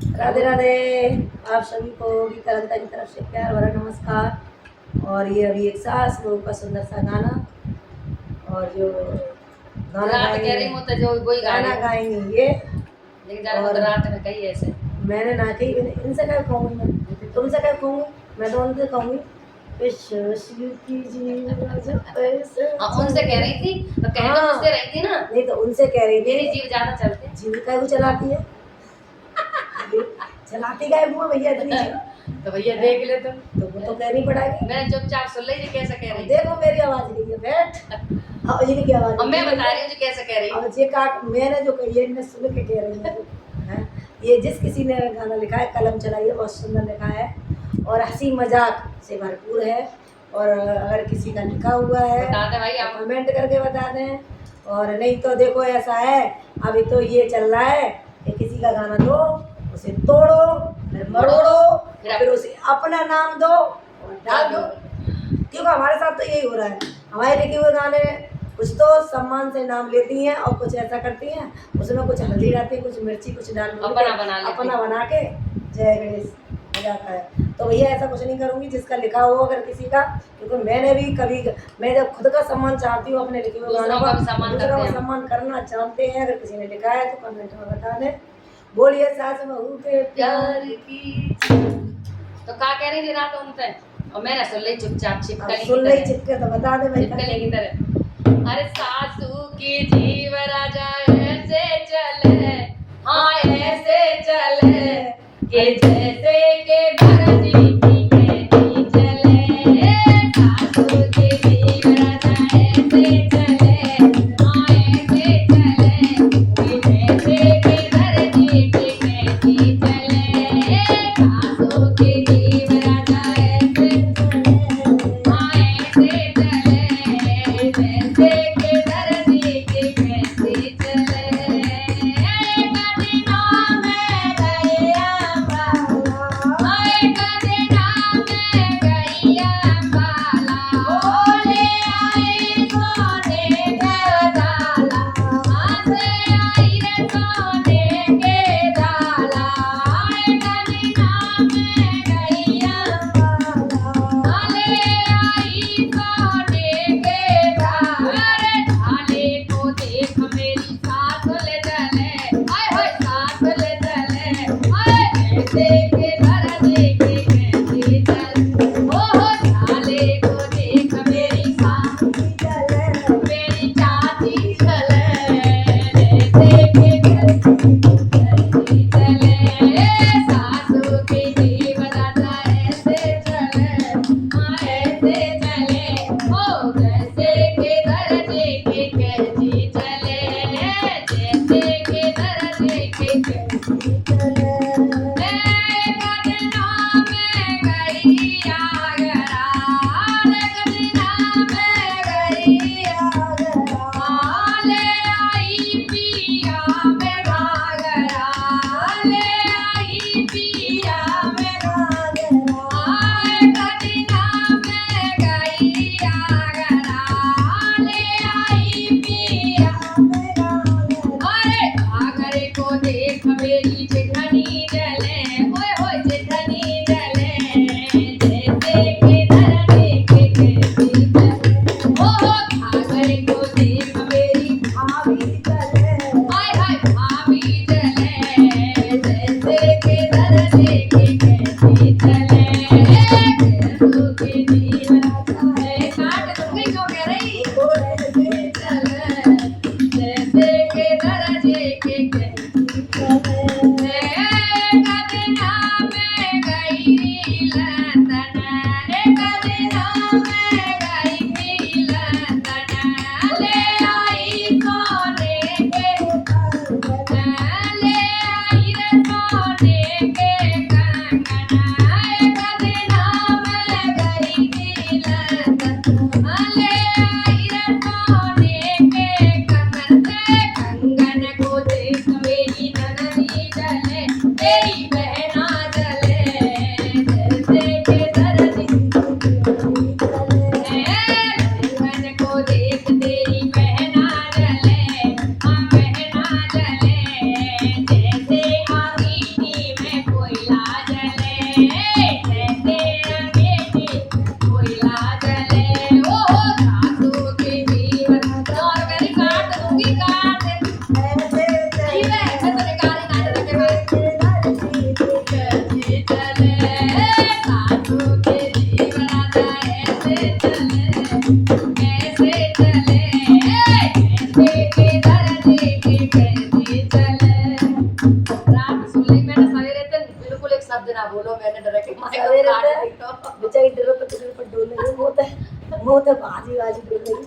राधे राधे। आप सभी को विकलता की तरफ से प्यार भरा नमस्कार। और ये अभी एक सास बहू का सुंदर सा गाना, और जो गाना गाएंगे जो वही गाना गाएंगे ये, लेकिन ज्यादा रात में कही ऐसे मैंने ना कही, इनसे क्या कहूँगी, मैं तुमसे क्या कहूँगी, मैं तो उनसे कहूँगी उनसे कह रही थी तो कह तो मुझसे रही थी ना। नहीं तो उनसे कह रही थी, मेरी जीव ज्यादा चलते, जीव का वो चलाती है चलाती का है भैया इतनी तो भैया देख ले तुम, तो वो तो कहनी पड़ेगी। मैंने चुपचाप सुन ली कैसे कह रही। देखो मेरी आवाज नहीं है, बैठ हाँ इनकी आवाज, और मैं बता रही हूँ कैसे कह रही। अब ये का मैंने जो कही है इन्हें सुन के कह रही है। ये जिस किसी ने गाना लिखा है, कलम चलाई है, बहुत सुंदर लिखा है और हंसी मजाक से भरपूर है। और अगर किसी का लिखा हुआ है बता दे भाई, आप कमेंट करके बता दें। और नहीं तो देखो ऐसा है, अभी तो ये चल रहा है कि किसी का गाना दो, उसे तोड़ो, फिर मरोड़ो, फिर उसे अपना नाम दो और डाल दो। क्योंकि हमारे साथ तो यही हो रहा है, हमारे लिखे हुए गाने कुछ तो सम्मान से नाम लेती हैं और कुछ ऐसा करती हैं, उसमें कुछ हल्दी डालती है, कुछ मिर्ची, कुछ डाल अपना बना के जय गणेश हो जाता है। तो भैया ऐसा कुछ नहीं करूँगी जिसका लिखा हो अगर किसी का, क्योंकि मैंने भी कभी, मैं जब खुद का सम्मान चाहती हूँ अपने लिखे हुए गानों का, दूसरों का सम्मान करना चाहते हैं। अगर किसी ने लिखा है तो कमेंट में बता दें। बोलिए सास बहू के प्यार की। तो क्या कह रही थी रात उन पे, और मैंने सुन ली चुपचाप सुन ली चिपके तो बता दे भाई छिपकली की तरह। अरे सासू की जीव राजा ऐसे चले, हाँ ऐसे चले के जैसे के भरजी की कहती चले। सासू की जीव राजा ऐसे चले, हाँ ऐसे चले के जैसे के भरजी की कहती चले। सासू की जीव राजा ऐसे चले, हाँ ऐसे चले जैसे के भरजी की कहती चले। ना बोलो, मैंने डर के मारे को सवेरे काट पे दी तो बेचारी डर पर डोल रही है, वो तो भाजी डोल रही है।